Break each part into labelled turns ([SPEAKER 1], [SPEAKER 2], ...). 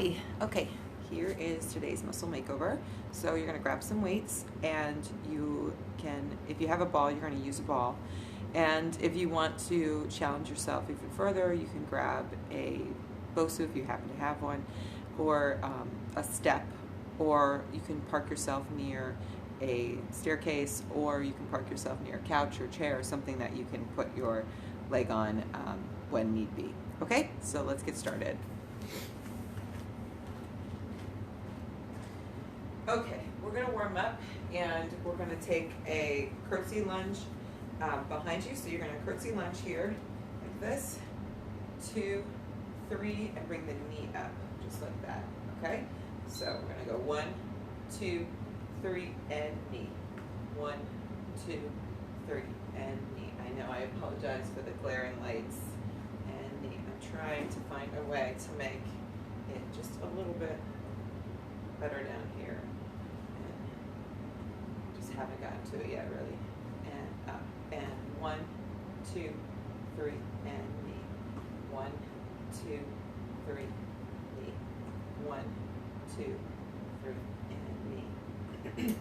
[SPEAKER 1] Hi, okay, here is today's muscle makeover. So you're gonna grab some weights and you can, if you have a ball, you're gonna use a ball. And if you want to challenge yourself even further, you can grab a BOSU if you happen to have one, or a step, or you can park yourself near a staircase, or you can park yourself near a couch or chair or something that you can put your leg on when need be. Okay, so let's get started. Okay, we're going to warm up and we're going to take a curtsy lunge behind you. So you're going to curtsy lunge here like this, 2, 3, and bring the knee up just like that. Okay, so we're going to go 1, 2, 3, and knee. 1, 2, 3, and knee. I know, I apologize for the glaring lights and knee. I'm trying to find a way to make it just a little bit better down here. Haven't gotten to it yet, really. And up, and 1, 2, 3, and knee. 1, 2, 3, knee. 1, 2, 3, and knee.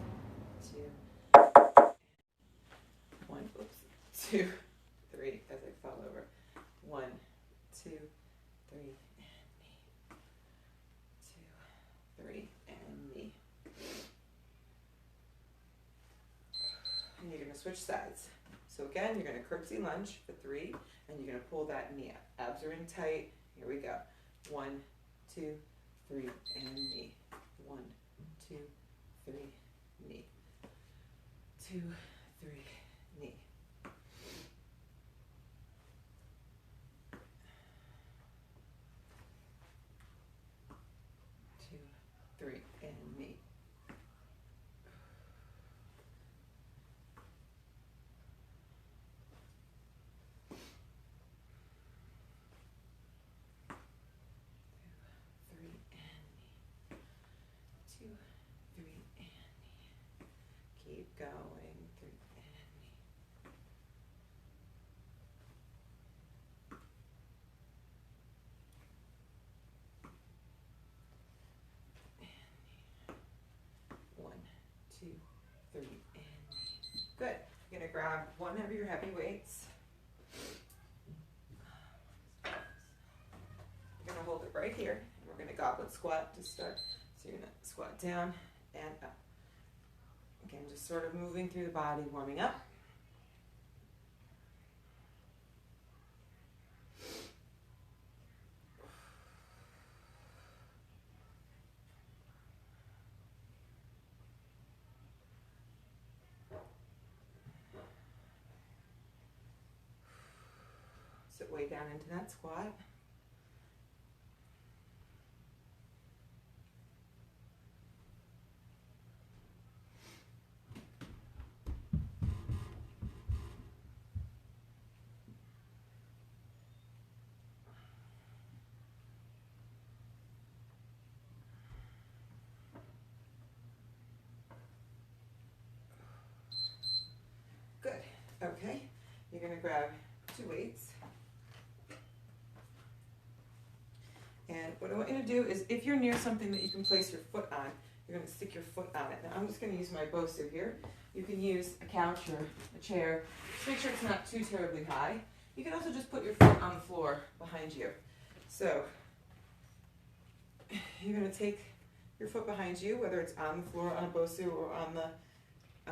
[SPEAKER 1] 2, 3, as I fall over. 1, 2, 3, and knee. 2, 3, and knee. And you're going to switch sides. So again, you're going to curtsy lunge for 3, and you're going to pull that knee up. Abs are in tight. Here we go. 1, 2, 3, and knee. 1, 2, 3, knee. 2, 3, knee. 2, 3, and knee. 2, 3, and knee. Keep going. 3 and knee. And knee. 1, 2, 3, and knee. Good. You're going to grab one of your heavy weights. You're going to hold it right here. We're going to goblet squat to start. So you're going to squat down and up. Again, just sort of moving through the body, warming up. Sit way down into that squat. Good. Okay. You're going to grab 2 weights. And what I want you to do is, if you're near something that you can place your foot on, you're going to stick your foot on it. Now I'm just going to use my BOSU here. You can use a couch or a chair. Just make sure it's not too terribly high. You can also just put your foot on the floor behind you. So you're going to take your foot behind you, whether it's on the floor on a BOSU or on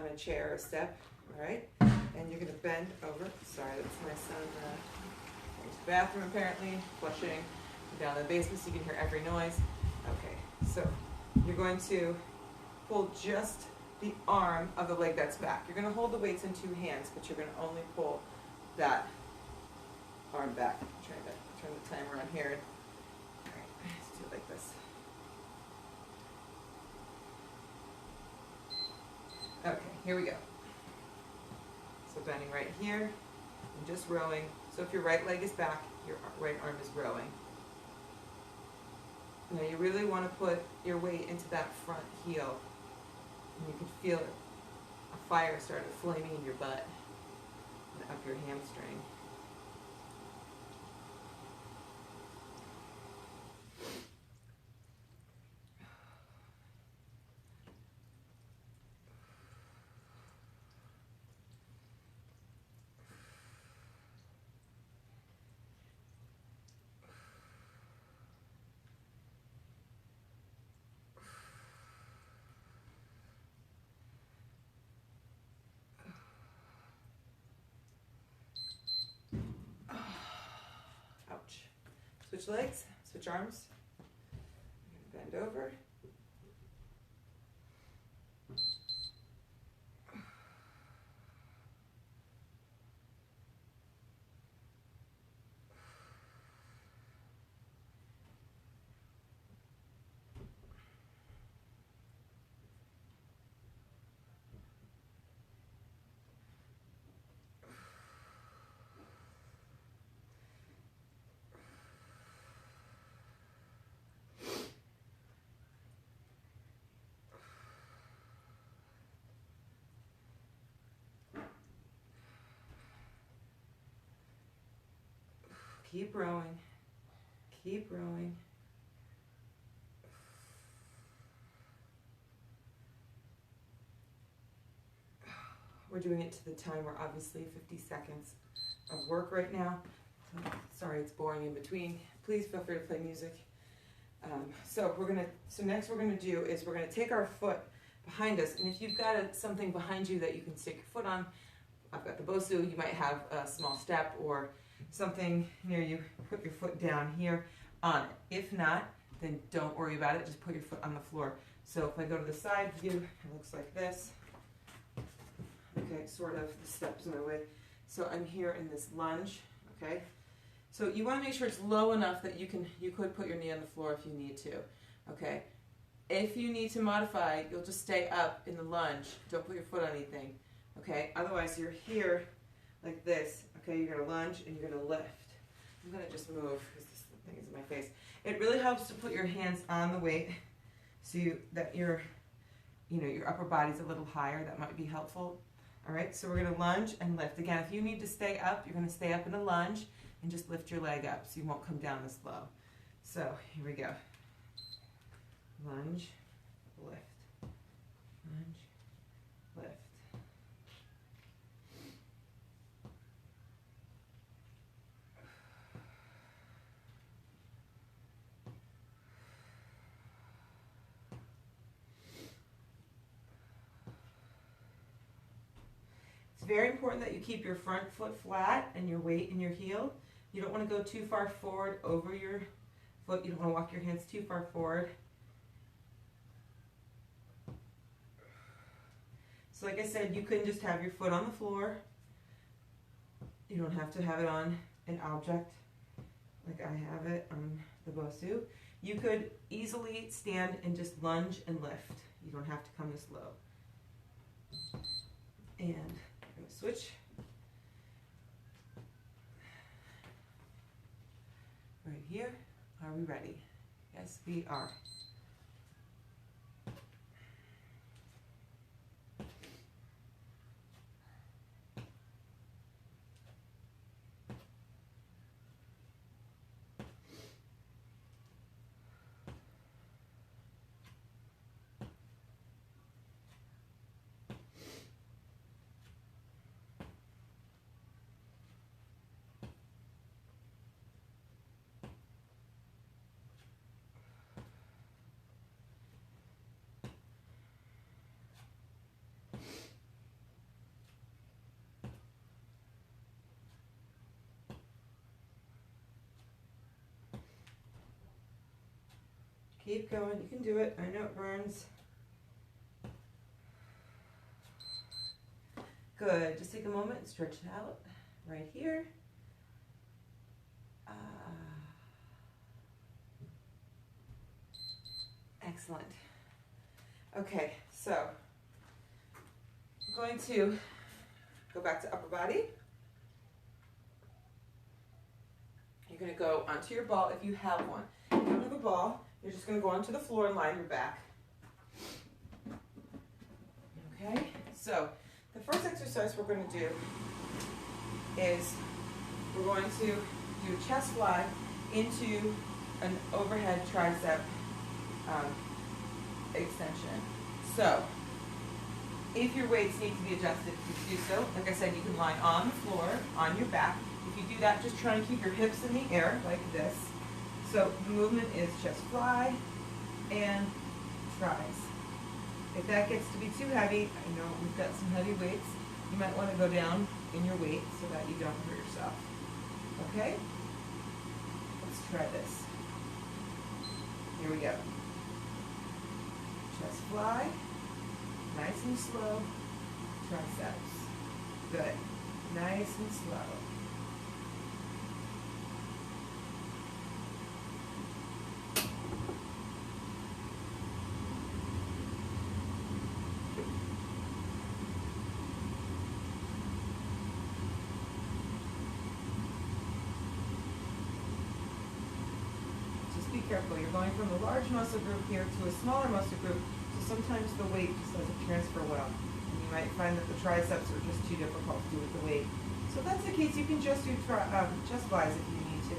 [SPEAKER 1] a chair or a step. All right, and you're going to bend over. Sorry, that's my son going to the bathroom apparently, flushing down in the basement so you can hear every noise. Okay, so you're going to pull just the arm of the leg that's back. You're going to hold the weights in 2 hands, but you're going to only pull that arm back. I'm trying to turn the timer on here. All right, let's do it like this. Okay, here we go. So bending right here and just rowing. So if your right leg is back, your right arm is rowing. Now you really want to put your weight into that front heel. And you can feel it, a fire started flaming in your butt and up your hamstring. Switch legs, switch arms. Bend over. Keep rowing. Keep rowing. We're doing it to the timer, obviously 50 seconds of work right now. Sorry, it's boring in between. Please feel free to play music. So next we're gonna do is we're gonna take our foot behind us, and if you've got something behind you that you can stick your foot on, I've got the Bosu, you might have a small step or something near you, put your foot down here on it. If not, then don't worry about it, just put your foot on the floor. So if I go to the side view, it looks like this. Okay, sort of, the steps in my way. So I'm here in this lunge, okay? So you want to make sure it's low enough that you could put your knee on the floor if you need to, okay? If you need to modify, you'll just stay up in the lunge. Don't put your foot on anything, okay? Otherwise, you're here like this, okay? You're going to lunge and you're going to lift. I'm going to just move because this thing is in my face. It really helps to put your hands on the weight so that your upper body's a little higher. That might be helpful. All right, so we're going to lunge and lift. Again, if you need to stay up, you're going to stay up in a lunge and just lift your leg up so you won't come down this low. So here we go. Lunge, lift, lunge, lift. It's very important that you keep your front foot flat and your weight in your heel. You don't want to go too far forward over your foot. You don't want to walk your hands too far forward. So like I said, you can just have your foot on the floor. You don't have to have it on an object like I have it on the Bosu. You could easily stand and just lunge and lift. You don't have to come this low. And I'm going to switch. Right here. Are we ready? Yes, we are. Keep going. You can do it. I know it burns. Good. Just take a moment and stretch it out right here. Excellent. Okay, so I'm going to go back to upper body. You're going to go onto your ball if you have one. If you don't have a ball, you're just going to go onto the floor and lie on your back. Okay, so the first exercise we're going to do is we're going to do a chest fly into an overhead tricep extension. So if your weights need to be adjusted, you do so. Like I said, you can lie on the floor, on your back. If you do that, just try and keep your hips in the air like this. So the movement is chest fly and tries. If that gets to be too heavy, I know we've got some heavy weights, you might want to go down in your weight so that you don't hurt yourself. Okay? Let's try this. Here we go. Chest fly. Nice and slow. Triceps. Good. Nice and slow. Be careful, you're going from a large muscle group here to a smaller muscle group, so sometimes the weight just doesn't transfer well. And you might find that the triceps are just too difficult to do with the weight. So if that's the case, you can just do chest flies if you need to.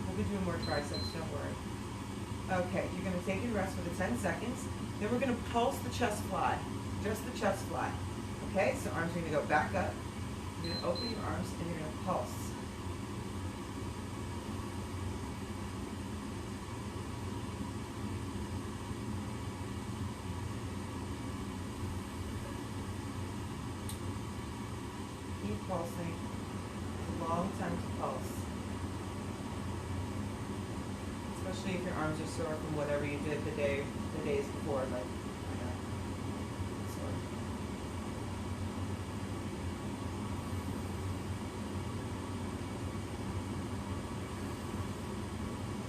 [SPEAKER 1] We'll be doing more triceps, don't worry. Okay, you're going to take a rest for the 10 seconds. Then we're going to pulse the chest fly, just the chest fly. Okay, so arms are going to go back up. You're going to open your arms and you're going to pulse. Keep pulsing. It's a long time to pulse. Especially if your arms are sore from whatever you did the days before, like sore.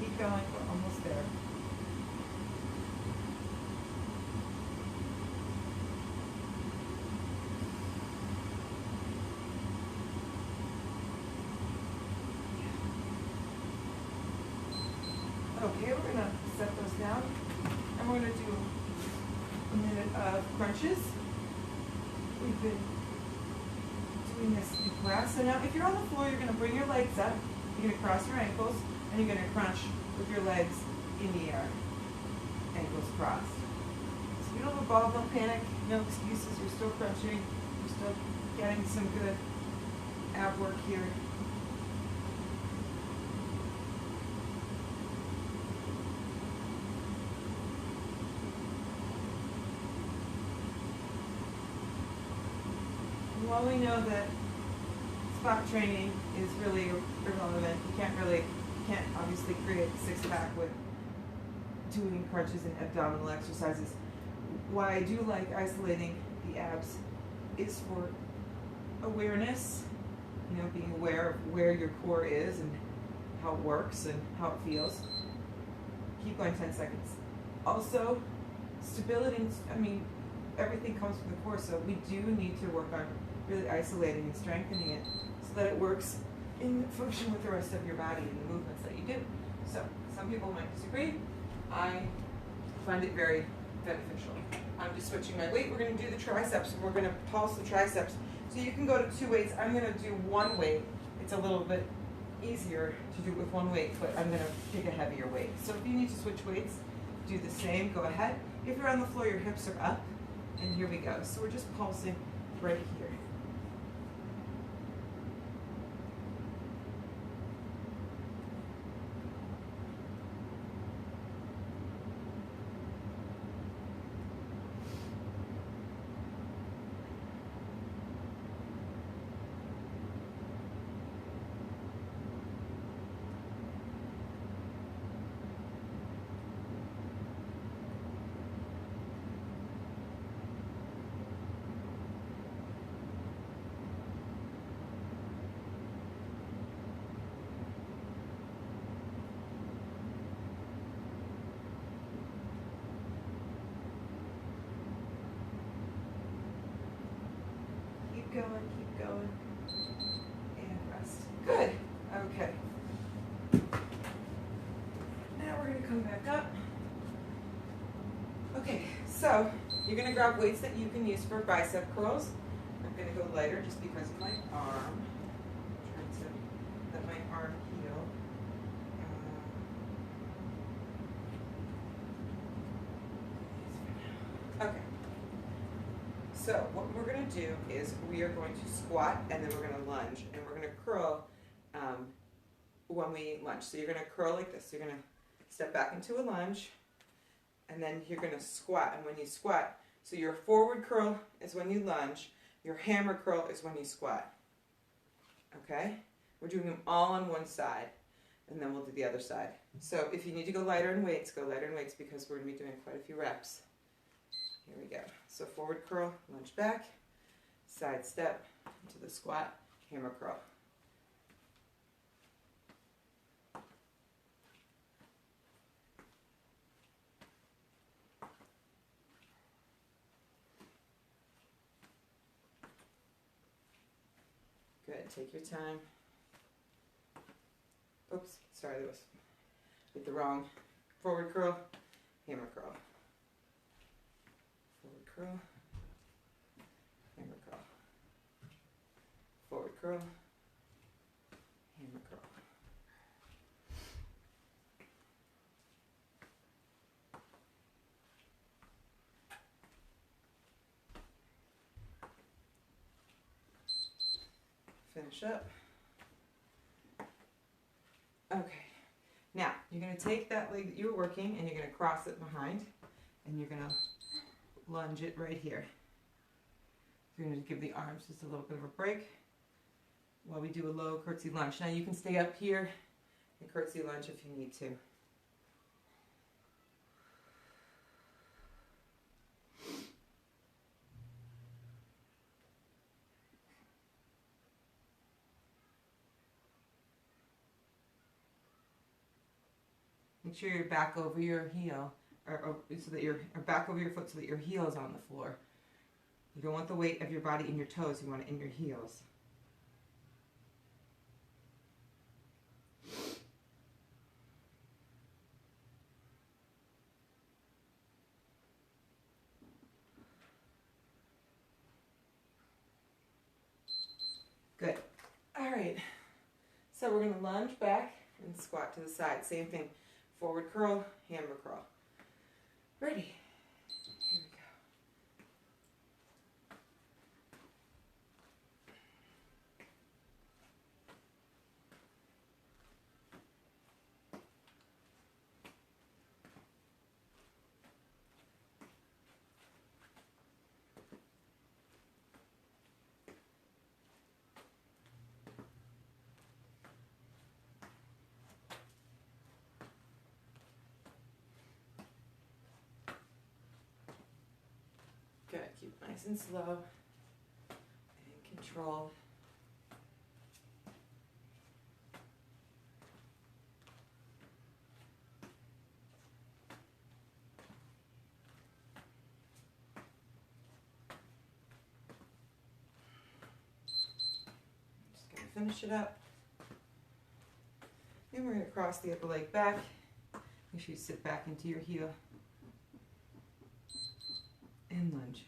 [SPEAKER 1] Keep going, we're almost there. Okay, we're going to set those down, and we're going to do a minute of crunches. We've been doing this in class. So now if you're on the floor, you're going to bring your legs up, you're going to cross your ankles, and you're going to crunch with your legs in the air, ankles crossed. So you don't evolve, don't panic, no excuses, you're still crunching, you're still getting some good ab work here. While we know that spot training is really irrelevant, you can't obviously create a six-pack with doing crunches and abdominal exercises. Why I do like isolating the abs is for awareness, being aware of where your core is and how it works and how it feels. Keep going 10 seconds. Also, stability, everything comes from the core, so we do need to work on really isolating and strengthening it so that it works in function with the rest of your body and the movements that you do. So some people might disagree. I find it very beneficial. I'm just switching my weight. We're going to do the triceps, and we're going to pulse the triceps. So you can go to 2 weights. I'm going to do 1 weight. It's a little bit easier to do with 1 weight, but I'm going to pick a heavier weight. So if you need to switch weights, do the same. Go ahead. If you're on the floor, your hips are up, and here we go. So we're just pulsing right here. Keep going, and rest. Good. Okay. Now we're going to come back up. Okay, so you're going to grab weights that you can use for bicep curls. I'm going to go lighter just because of my arm. I'm trying to let my arm heal. Okay. So what we're going to do is we are going to squat, and then we're going to lunge, and we're going to curl when we lunge. So you're going to curl like this. You're going to step back into a lunge, and then you're going to squat. And when you squat, so your forward curl is when you lunge, Your hammer curl is when you squat. Okay? We're doing them all on one side, and then we'll do the other side. So if you need to go lighter in weights, go lighter in weights because we're going to be doing quite a few reps. Here we go. So forward curl, lunge back, side step into the squat, hammer curl. Good, take your time. Oops, sorry, that was with the wrong. Forward curl, hammer curl. Forward curl, hammer curl. Forward curl, hammer curl. Finish up. Okay, now you're going to take that leg that you were working and you're going to cross it behind and you're going to lunge it right here. So you're going to give the arms just a little bit of a break while we do a low curtsy lunge. Now you can stay up here and curtsy lunge if you need to. Make sure you're back over your heel, or back over your foot so that your heel is on the floor. You don't want the weight of your body in your toes, you want it in your heels. Good. All right. So we're going to lunge back and squat to the side. Same thing. Forward curl, hammer curl. Ready. Here we go. Good. Keep it nice and slow and controlled. Just going to finish it up. And we're going to cross the upper leg back. Make sure you sit back into your heel. And lunge.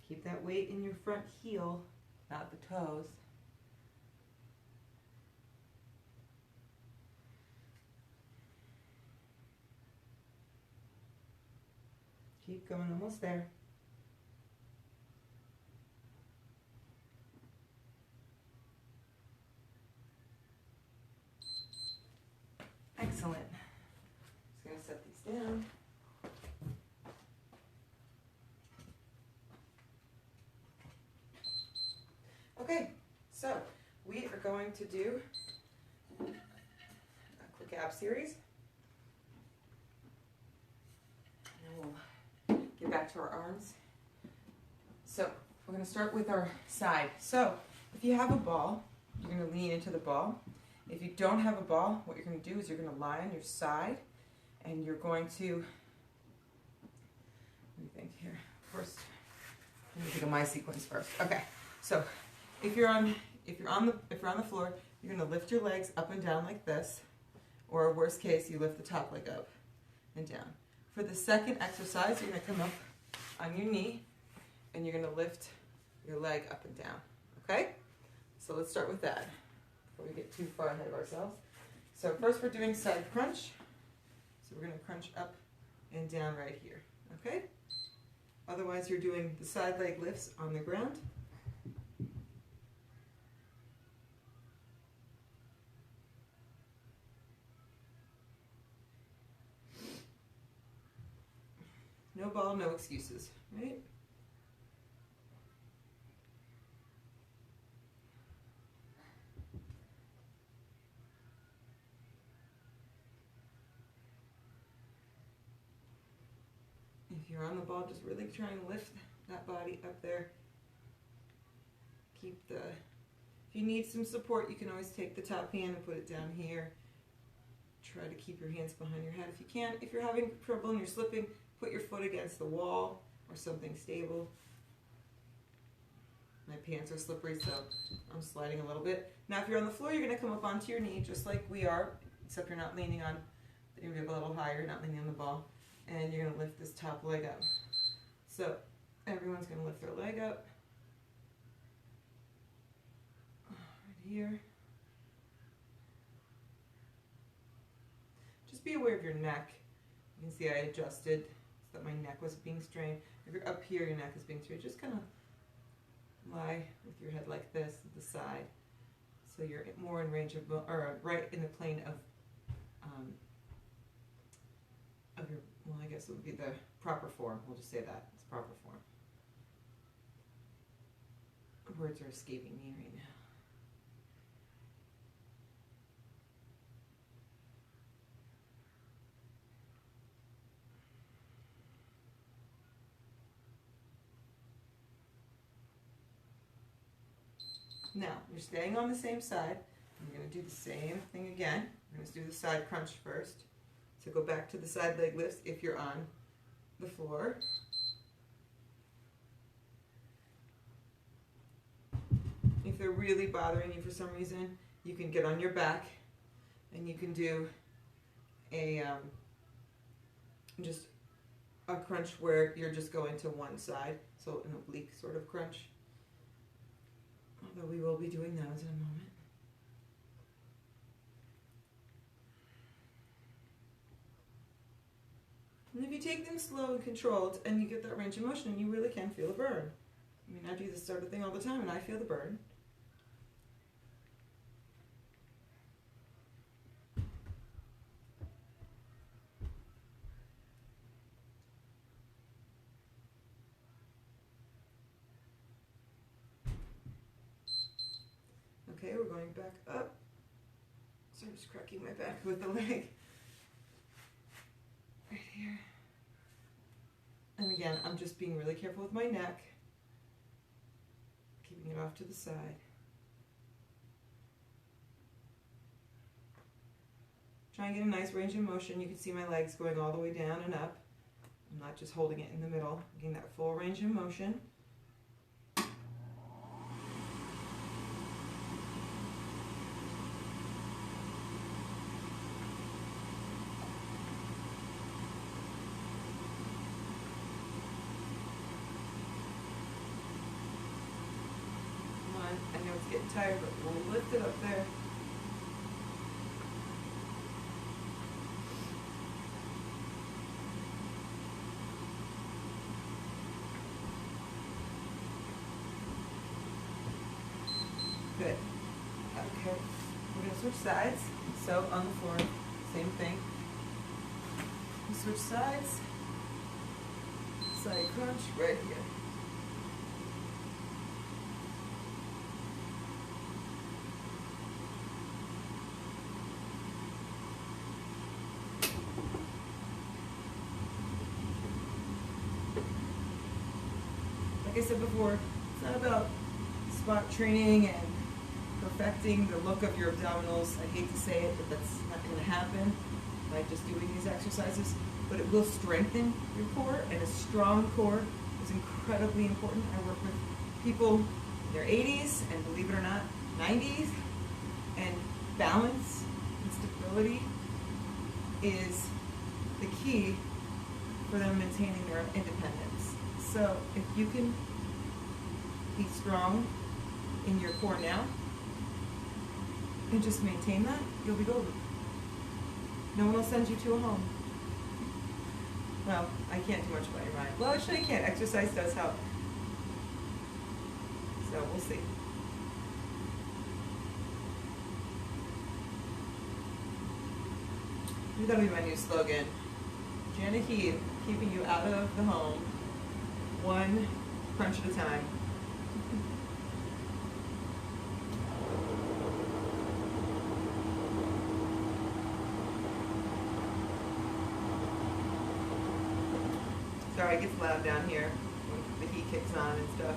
[SPEAKER 1] Keep that weight in your front heel, not the toes. Keep going, almost there. Excellent. Just going to set these down. Okay, so we are going to do a quick ab series. And we'll get back to our arms. So we're going to start with our side. So if you have a ball, you're going to lean into the ball. If you don't have a ball, what you're going to do is you're going to lie on your side and you're going to, what do you think here? First, let me think of my sequence first. Okay, so if you're on the floor, you're going to lift your legs up and down like this, or worst case, you lift the top leg up and down. For the second exercise, you're going to come up on your knee, and you're going to lift your leg up and down, okay? So let's start with that. before we get too far ahead of ourselves. So first we're doing side crunch. So we're going to crunch up and down right here, okay? Otherwise you're doing the side leg lifts on the ground. No ball, no excuses, right? If you're on the ball, just really try and lift that body up there. Keep the, if you need some support, you can always take the top hand and put it down here. Try to keep your hands behind your head if you can. If you're having trouble and you're slipping, put your foot against the wall or something stable. My pants are slippery, so I'm sliding a little bit. Now if you're on the floor, you're going to come up onto your knee, just like we are, except you're not leaning on, you're going to be a little higher, not leaning on the ball. And you're going to lift this top leg up. So everyone's going to lift their leg up. Right here. Just be aware of your neck. You can see I adjusted so that my neck was being strained. If you're up here, your neck is being strained. Just kind of lie with your head like this to the side. So you're more in range of, or right in the plane of your, well, I guess it would be the proper form. We'll just say that. It's proper form. Words are escaping me right now. Now, you're staying on the same side. You're going to do the same thing again. We're going to do the side crunch first. So go back to the side leg lifts if you're on the floor. If they're really bothering you for some reason, you can get on your back and you can do a just a crunch where you're just going to one side, so an oblique sort of crunch. Although we will be doing those in a moment. And if you take them slow and controlled and you get that range of motion, you really can feel a burn. I mean, I do this sort of thing all the time and I feel the burn. Okay, we're going back up. So I'm just cracking my back with the leg. Right here. And again, I'm just being really careful with my neck. Keeping it off to the side. Try and get a nice range of motion. You can see my legs going all the way down and up. I'm not just holding it in the middle. I'm getting that full range of motion. I know it's getting tired, but we'll lift it up there. Good. Okay. We're going to switch sides. So on the floor, same thing. We switch sides. Side crunch right here. Like I said before, it's not about spot training and perfecting the look of your abdominals. I hate to say it, but that's not going to happen by just doing these exercises. But it will strengthen your core, and a strong core is incredibly important. I work with people in their 80s and, believe it or not, 90s, and balance and stability is the key for them maintaining their independence. So if you can be strong in your core now, and just maintain that, you'll be golden. No one will send you to a home. Well, I can't do much about your mind. Well, actually I can't. Exercise does help. So we'll see. That'll be my new slogan. Janet Heath, keeping you out of the home, one crunch at a time. Sorry, it gets loud down here when the heat kicks on and stuff.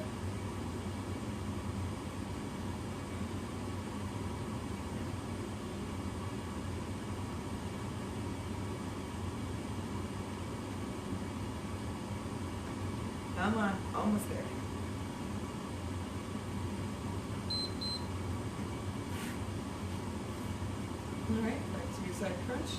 [SPEAKER 1] Come on, almost there. All right, back to your side crunch.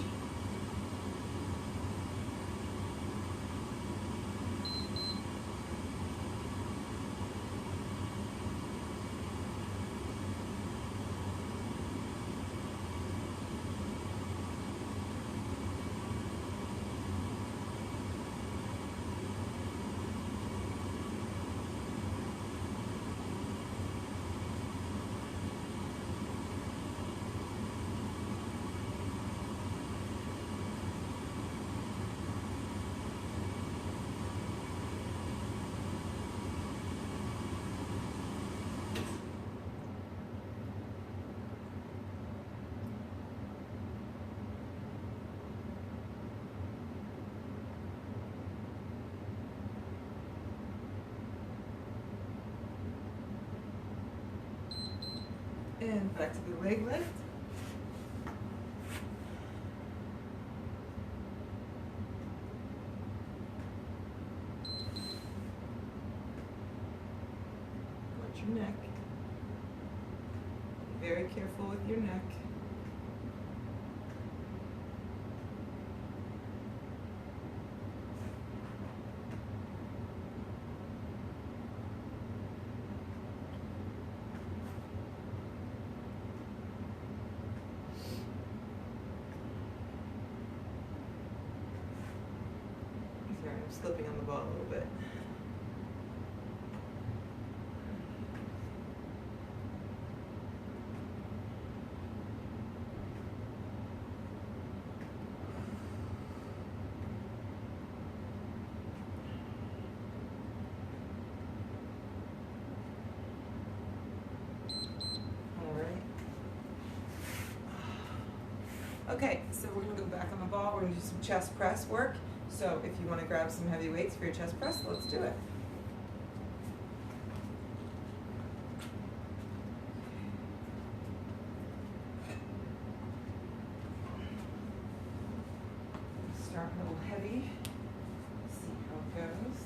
[SPEAKER 1] And back to the leg lift. Watch your neck. Be very careful with your neck. I'm slipping on the ball a little bit. All right. Okay, so we're going to go back on the ball. We're going to do some chest press work. So if you want to grab some heavy weights for your chest press, let's do it. Start a little heavy, see how it goes.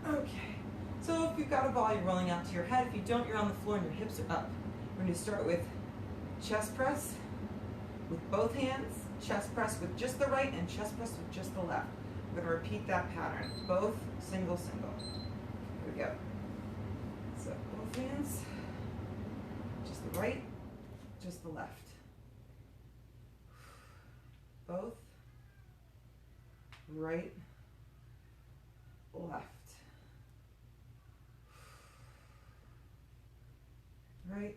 [SPEAKER 1] Okay, so if you've got a ball, you're rolling out to your head. If you don't, you're on the floor and your hips are up. We're going to start with chest press with both hands, chest press with just the right, and chest press with just the left. We're going to repeat that pattern. Both, single, single. Here we go. So both hands, just the right, just the left. Both, right, left. Right,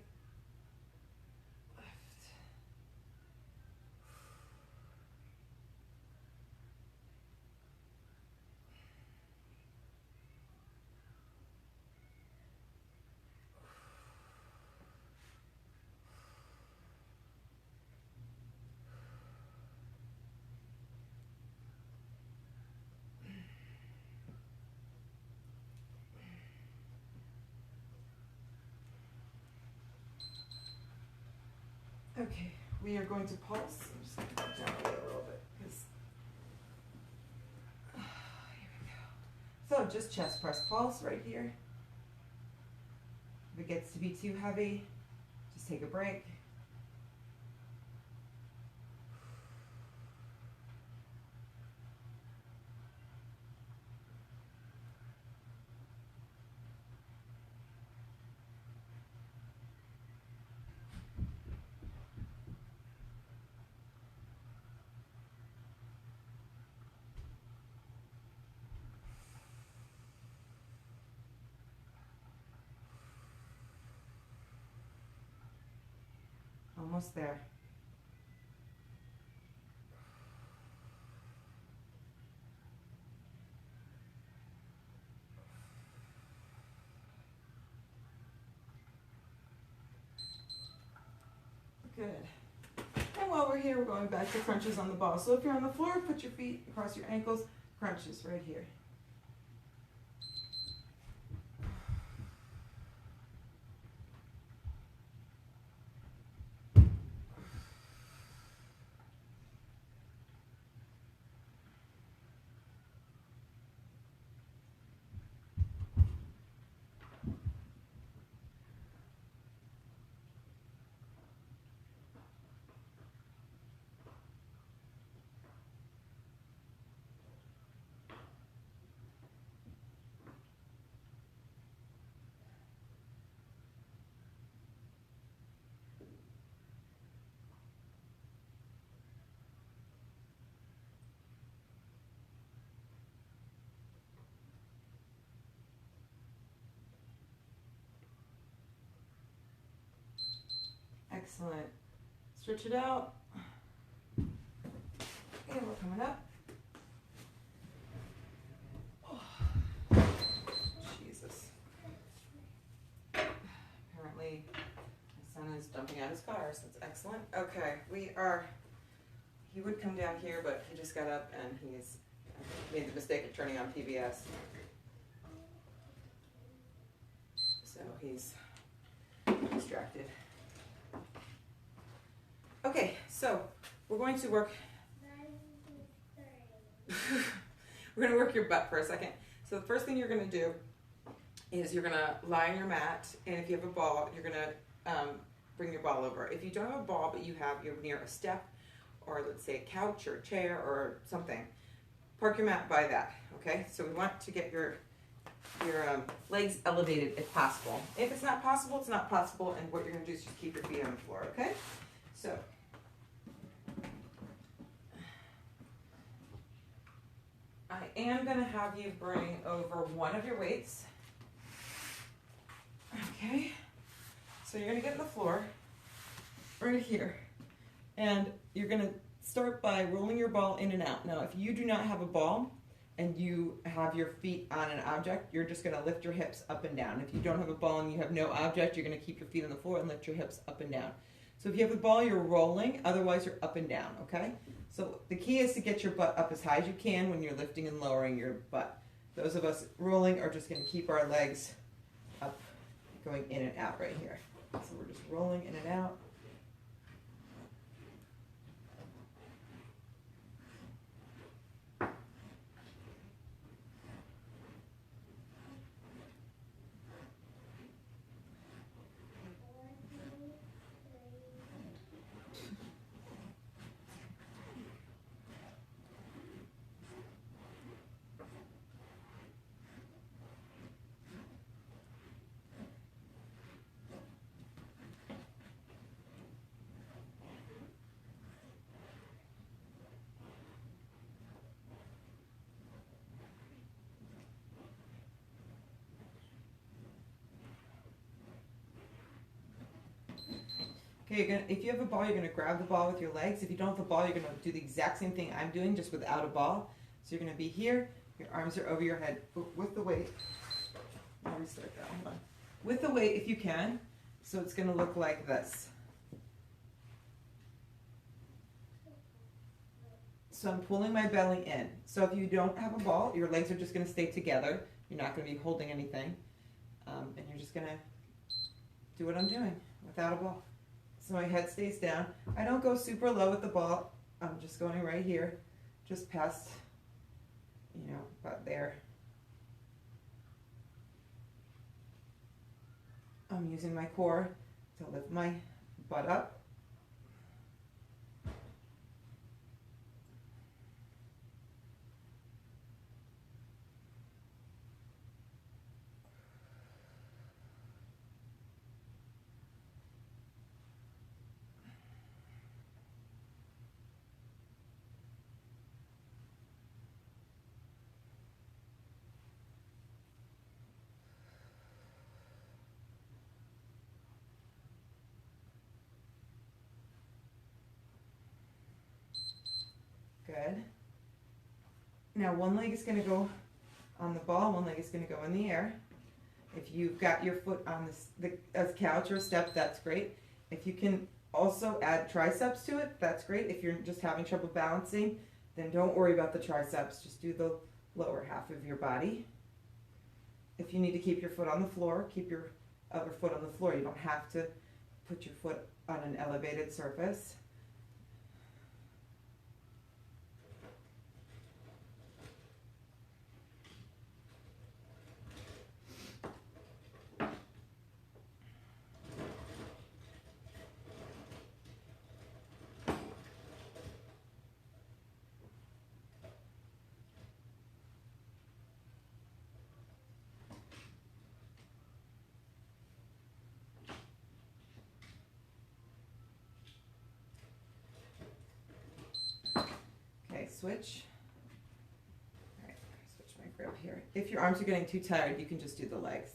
[SPEAKER 1] okay, we are going to pulse. I'm just going to put down a little bit. Here we go. So just chest press pulse right here. If it gets to be too heavy, just take a break. Almost there. Good. And while we're here, we're going back to crunches on the ball. So if you're on the floor, put your feet across your ankles, crunches right here. Excellent. Stretch it out. And we're coming up. Oh, Jesus. Apparently, my son is dumping out his car, so it's excellent. Okay, he would come down here, but he just got up and he's made the mistake of turning on PBS. So he's distracted. Okay, so we're going to work. We're going to work your butt for a second. So the first thing you're going to do is you're going to lie on your mat, and if you have a ball, you're going to bring your ball over. If you don't have a ball, but you're near a step, or let's say a couch or a chair or something, park your mat by that. Okay, so we want to get your legs elevated if possible. If it's not possible, it's not possible, and what you're going to do is just keep your feet on the floor. Okay, so. I am going to have you bring over one of your weights. Okay, so you're going to get on the floor right here, and you're going to start by rolling your ball in and out. Now, if you do not have a ball and you have your feet on an object, you're just going to lift your hips up and down. If you don't have a ball and you have no object, you're going to keep your feet on the floor and lift your hips up and down. So if you have a ball, you're rolling, otherwise you're up and down, okay? So the key is to get your butt up as high as you can when you're lifting and lowering your butt. Those of us rolling are just going to keep our legs up, going in and out right here. So we're just rolling in and out. Okay, if you have a ball, you're going to grab the ball with your legs. If you don't have a ball, you're going to do the exact same thing I'm doing, just without a ball. So you're going to be here, your arms are over your head with the weight. I'll restart that, hold on. With the weight, if you can, so it's going to look like this. So I'm pulling my belly in. So if you don't have a ball, your legs are just going to stay together. You're not going to be holding anything. And you're just going to do what I'm doing without a ball. So my head stays down. I don't go super low with the ball. I'm just going right here, just past, about there. I'm using my core to lift my butt up. Good. Now one leg is going to go on the ball, one leg is going to go in the air. If you've got your foot on a couch or a step, that's great. If you can also add triceps to it, that's great. If you're just having trouble balancing, then don't worry about the triceps. Just do the lower half of your body. If you need to keep your foot on the floor, keep your other foot on the floor. You don't have to put your foot on an elevated surface. Okay, switch. All right, switch my grip here. If your arms are getting too tired, you can just do the legs.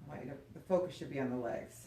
[SPEAKER 1] I want you to, the focus should be on the legs.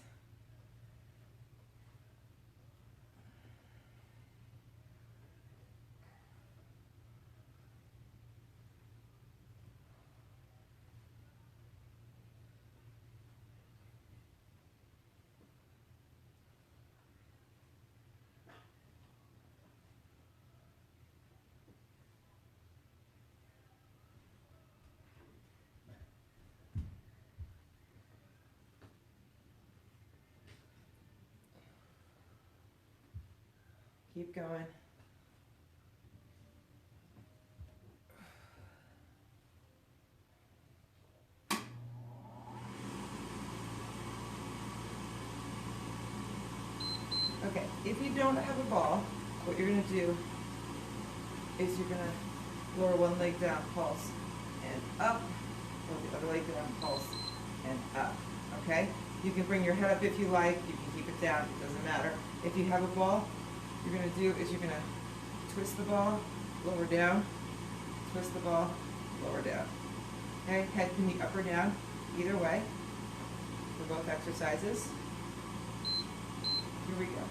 [SPEAKER 1] Keep going. Okay, if you don't have a ball, what you're going to do is you're going to lower one leg down, pulse, and up, lower the other leg down, pulse, and up, okay? You can bring your head up if you like, you can keep it down, it doesn't matter. If you have a ball, what you're going to do is you're going to twist the ball, lower down, twist the ball, lower down. Okay, head can be up or down, either way, for both exercises. Here we go.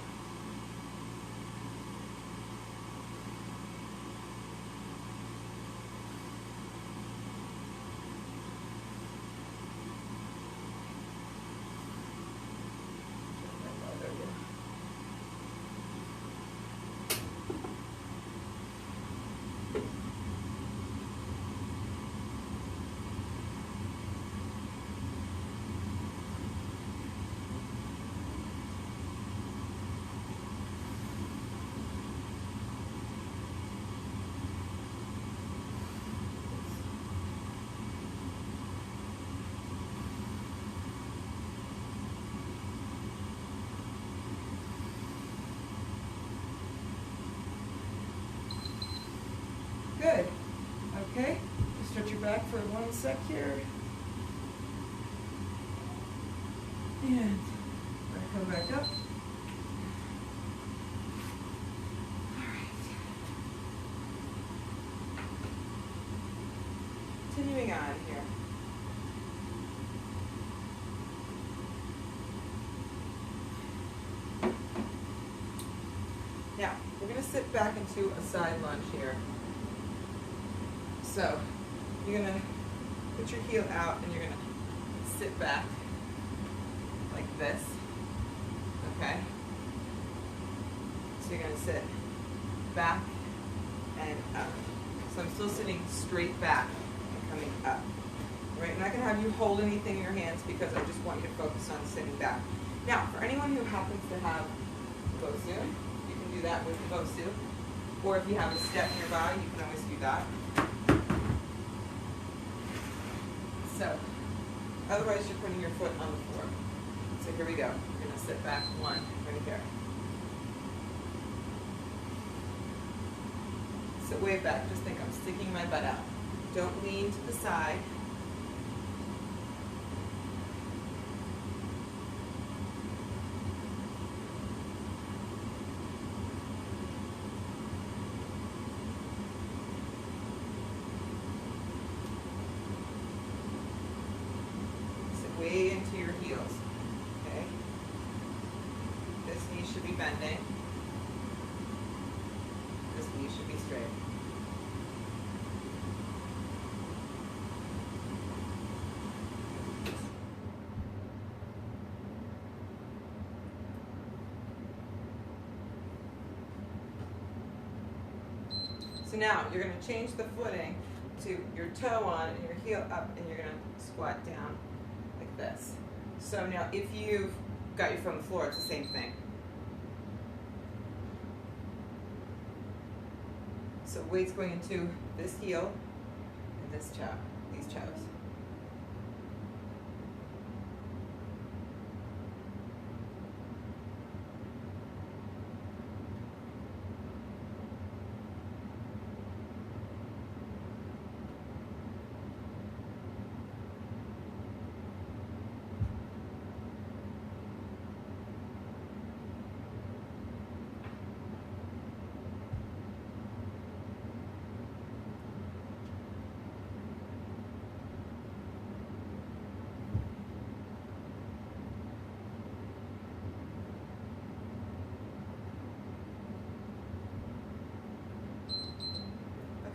[SPEAKER 1] Good. Okay. Stretch your back for 1 sec here. And we're going to come back up. All right. Continuing on here. Now, we're going to sit back into a side lunge here. So, you're going to put your heel out and you're going to sit back like this, okay? So you're going to sit back and up. So I'm still sitting straight back and coming up. All right, I'm not going to have you hold anything in your hands because I just want you to focus on sitting back. Now, for anyone who happens to have BOSU, you can do that with the BOSU. Or if you have a step nearby, you can always do that. So, otherwise you're putting your foot on the floor. So here we go. We're going to sit back one right here. Sit way back. Just think I'm sticking my butt out. Don't lean to the side. Way into your heels, okay? This knee should be bending. Knees should be straight. So now you're going to change the footing to your toe on and your heel up, and you're going to squat down like this. So now if you've got your foot on the floor, it's the same thing. So weight's going into this heel and this toe, these toes.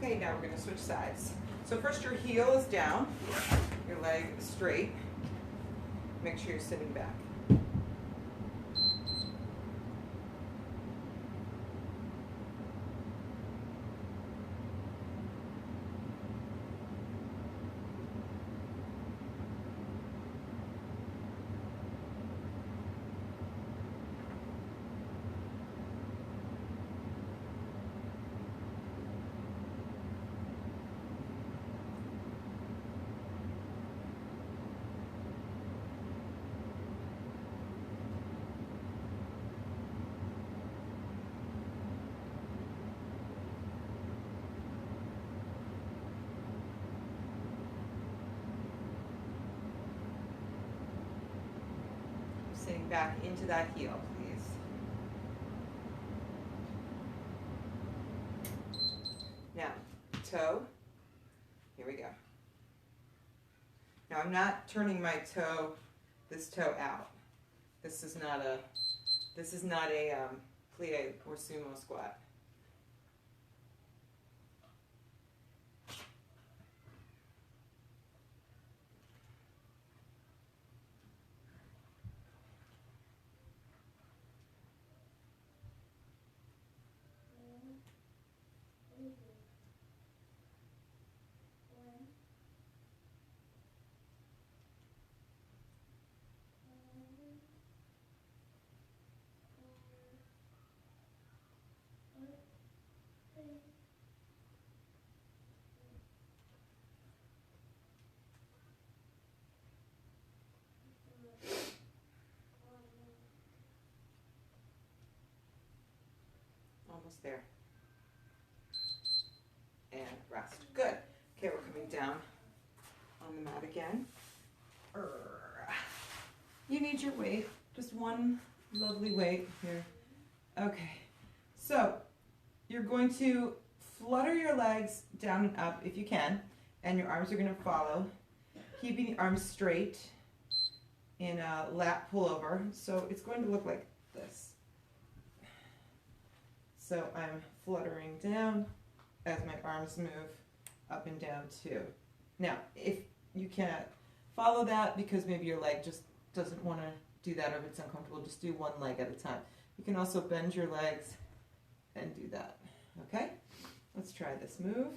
[SPEAKER 1] Okay, now we're going to switch sides. So first your heel is down, your leg is straight. Make sure you're sitting back. Sitting back into that heel, please. Now, toe. Here we go. Now I'm not turning my toe, this toe out. This is not a plie or sumo squat. Almost there. And rest. Good. Okay, we're coming down on the mat again. You need your weight. Just one lovely weight here. Okay. So you're going to flutter your legs down and up if you can, and your arms are going to follow, keeping the arms straight in a lat pullover. So it's going to look like this. So I'm fluttering down as my arms move up and down too. Now, if you can't follow that because maybe your leg just doesn't want to do that, or if it's uncomfortable, just do one leg at a time. You can also bend your legs and do that. Okay? Let's try this move.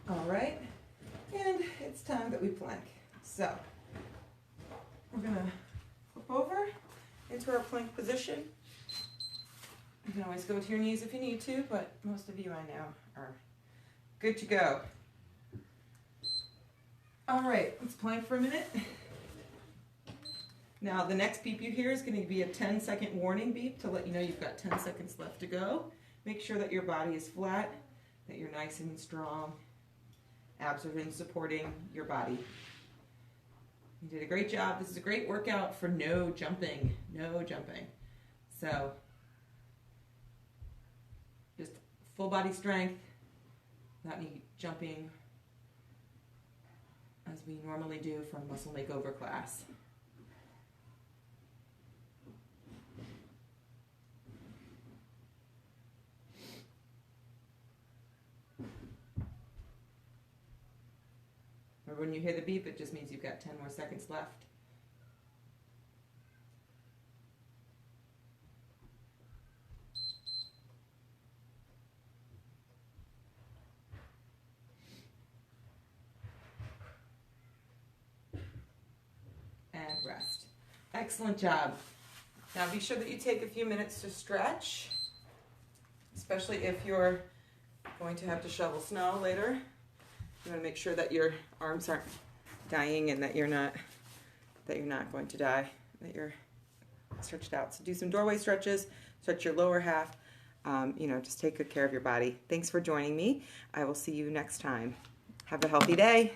[SPEAKER 1] All right, and it's time that we plank. So we're gonna flip over. into our plank position. You can always go to your knees if you need to, but most of you I know are good to go. All right, let's plank for a minute. Now the next beep you hear is going to be a 10-second warning beep to let you know you've got 10 seconds left to go. Make sure that your body is flat, that you're nice and strong. Abs are in supporting your body. You did a great job. This is a great workout for no jumping, no jumping. So just full body strength, not any jumping as we normally do for a muscle makeover class. Remember, when you hear the beep, it just means you've got 10 more seconds left. And rest. Excellent job. Now be sure that you take a few minutes to stretch, especially if you're going to have to shovel snow later. You want to make sure that your arms aren't dying and that you're not going to die, that you're stretched out. So do some doorway stretches, stretch your lower half, just take good care of your body. Thanks for joining me. I will see you next time. Have a healthy day.